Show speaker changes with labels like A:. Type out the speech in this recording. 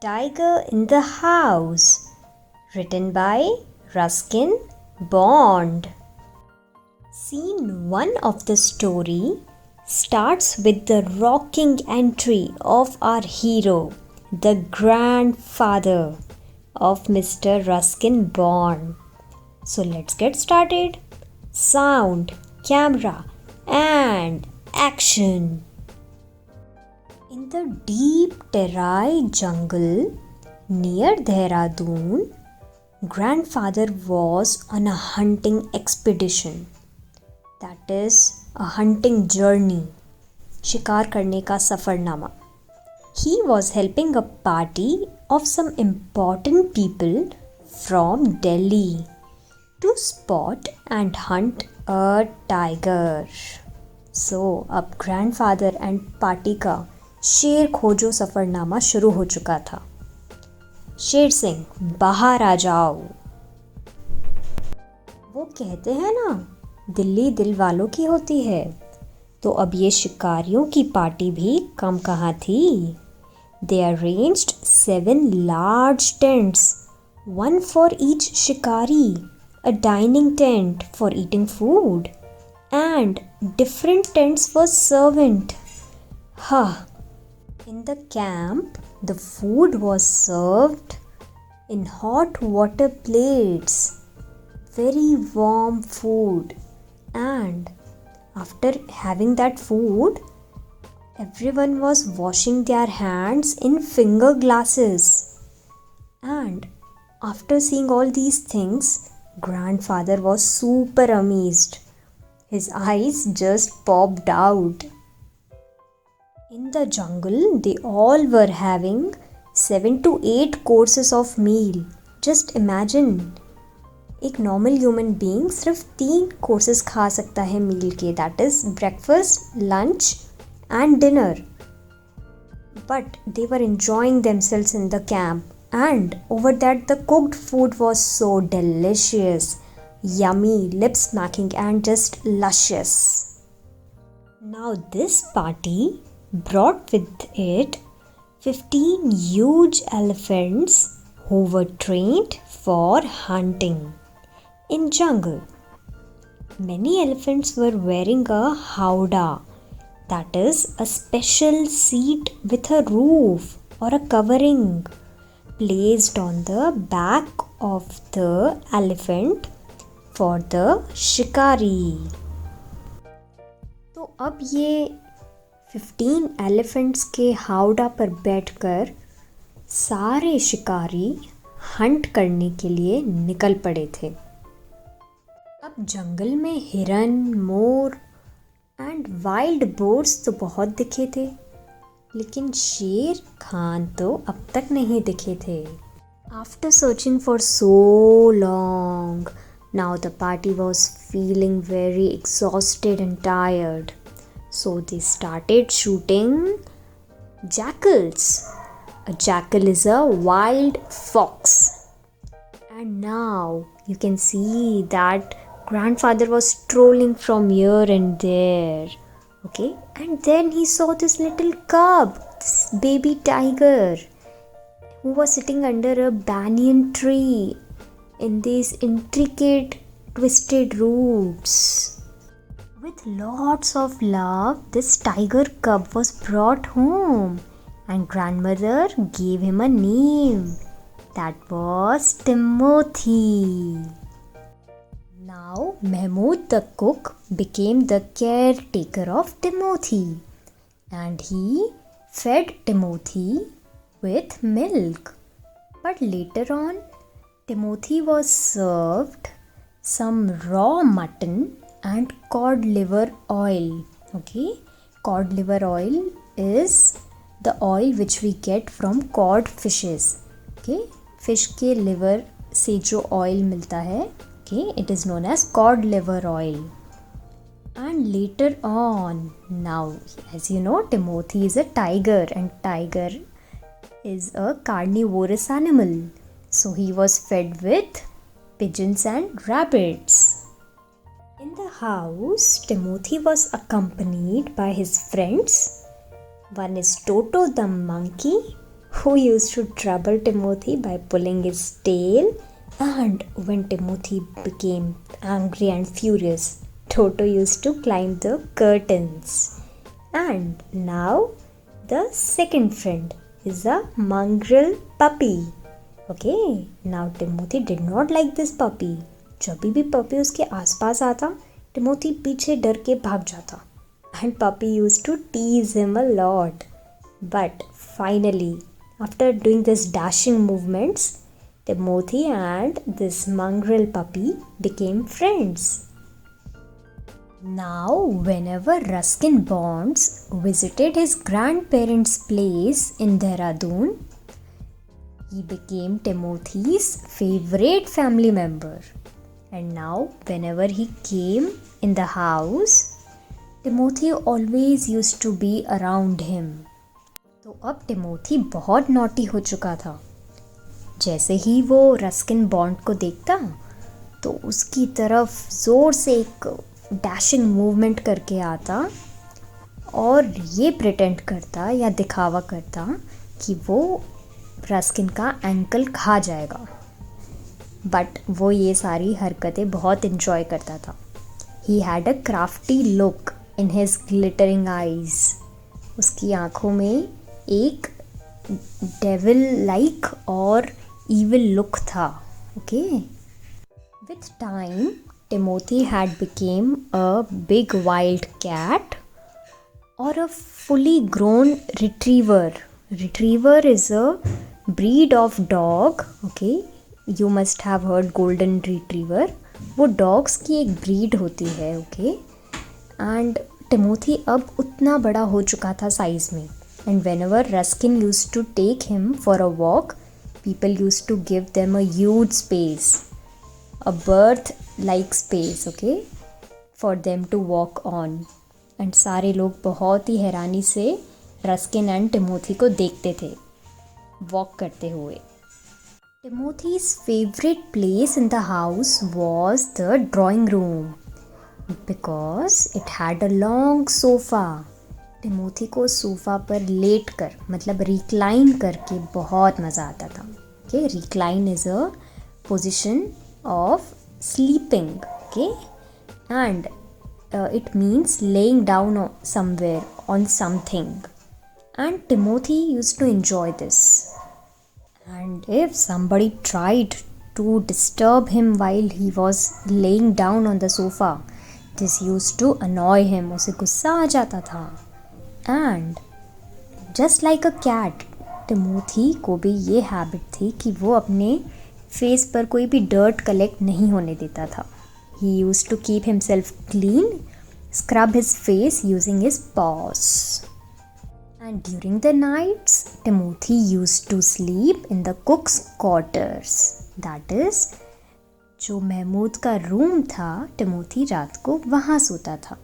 A: Tiger in the House, written by Ruskin Bond. Scene 1 of the story starts with the rocking entry of our hero, the grandfather of Mr. Ruskin Bond. So let's get started. Sound, camera, and action. In the deep Terai jungle near Dehradun, grandfather was on a hunting expedition. That is a hunting journey. शिकार करने का Safarnama. He was helping a party of some important people from Delhi to spot and hunt a tiger. So, अब grandfather and party का शेर खोजो सफरनामा शुरू हो चुका था. शेर सिंह बाहर आ जाओ. वो कहते हैं ना, दिल्ली दिल वालों की होती है. तो अब ये शिकारियों की पार्टी भी कम कहाँ थी. They arranged 7 large tents, one for each shikari, a dining tent for eating food, and different tents for servant. In the camp, the food was served in hot water plates, very warm food, and after having that food, everyone was washing their hands in finger glasses. And after seeing all these things, grandfather was super amazed. His eyes just popped out. In the jungle, they all were having 7 to 8 courses of meal. Just imagine, एक normal human being सिर्फ 3 courses खा सकता है meal के. That is breakfast, lunch and dinner. But they were enjoying themselves in the camp. And over that, the cooked food was so delicious, yummy, lip smacking and just luscious. Now this party brought with it 15 huge elephants who were trained for hunting in jungle. Many elephants were wearing a howdah, that is a special seat with a roof or a covering placed on the back of the elephant for the shikari. तो अब ये 15 elephants के हावड़ा पर बैठकर सारे शिकारी Hunt करने के लिए निकल पड़े थे. अब जंगल में हिरन, मोर एंड वाइल्ड बोर्स तो बहुत दिखे थे, लेकिन शेर खान तो अब तक नहीं दिखे थे. After searching for so long, now the party was feeling very exhausted and tired. So they started shooting jackals. A jackal is a wild fox. And now you can see that grandfather was strolling from here and there. Okay, and then he saw this little cub, this baby tiger, who was sitting under a banyan tree in these intricate twisted roots. With lots of love, this tiger cub was brought home and grandmother gave him a name. That was Timothy. Now Mahmood the cook became the caretaker of Timothy and he fed Timothy with milk. But later on, Timothy was served some raw mutton and cod liver oil. Okay, cod liver oil is the oil which we get from cod fishes. Okay, fish के liver से जो oil मिलता है, okay, it is known as cod liver oil. And later on, now as you know, Timothy is a tiger and tiger is a carnivorous animal. So he was fed with pigeons and rabbits. In the house, Timothy was accompanied by his friends. One is Toto the monkey, who used to trouble Timothy by pulling his tail. And when Timothy became angry and furious, Toto used to climb the curtains. And now the second friend is a mongrel puppy. Okay, now Timothy did not like this puppy. जब भी puppy उसके आसपास आता, Timothy पीछे डर के भाग जाता. And puppy used to tease him a lot. But finally, after doing this dashing movements, Timothy and this mongrel puppy became friends. Now, whenever Ruskin Bonds visited his grandparents' place in Dehradun, he became Timothy's favorite family member. And now, whenever he came in the house, Timothy always used to be around him. तो अब Timothy बहुत naughty हो चुका था. जैसे ही वो Ruskin bond को देखता तो उसकी तरफ ज़ोर से एक डैशिंग मूवमेंट करके आता और ये प्रिटेंड करता या दिखावा करता कि वो रस्किन का एंकल खा जाएगा. बट वो ये सारी हरकतें बहुत इन्जॉय करता था. He had a crafty look in his glittering eyes. उसकी आँखों में एक डेविल लाइक और evil look था. Okay. With time, Timothy had become a big wild cat or a fully grown retriever. Retriever is a breed of dog. Okay. You must have heard golden retriever. वो dogs की एक breed होती है. Okay. And Timothy अब उतना बड़ा हो चुका था size में. And whenever Ruskin used to take him for a walk, people used to give them a huge space, a berth-like space, okay, for them to walk on. And सारे लोग बहुत ही हैरानी से रस्किन एंड टिमोथी को देखते थे walk करते हुए. Timothy's favorite place in the house was the drawing room because it had a long sofa. Timothy को सोफ़ा पर लेट कर मतलब रिक्लाइन करके बहुत मज़ा आता था. Okay, recline is a position of sleeping. Okay, and it means laying down somewhere on something. And Timothy used to enjoy this. And if somebody tried to disturb him while he was laying down on the sofa, this used to annoy him. उसे गुस्सा आ जाता था. And just like a cat, Timothy को भी ये habit थी कि वो अपने फेस पर कोई भी डर्ट कलेक्ट नहीं होने देता था. He used to keep himself clean, scrub his face using his paws. And during the nights Timothy used to sleep in the cook's quarters. That is जो महमूद का रूम था, टिमोथी रात को वहाँ सोता था.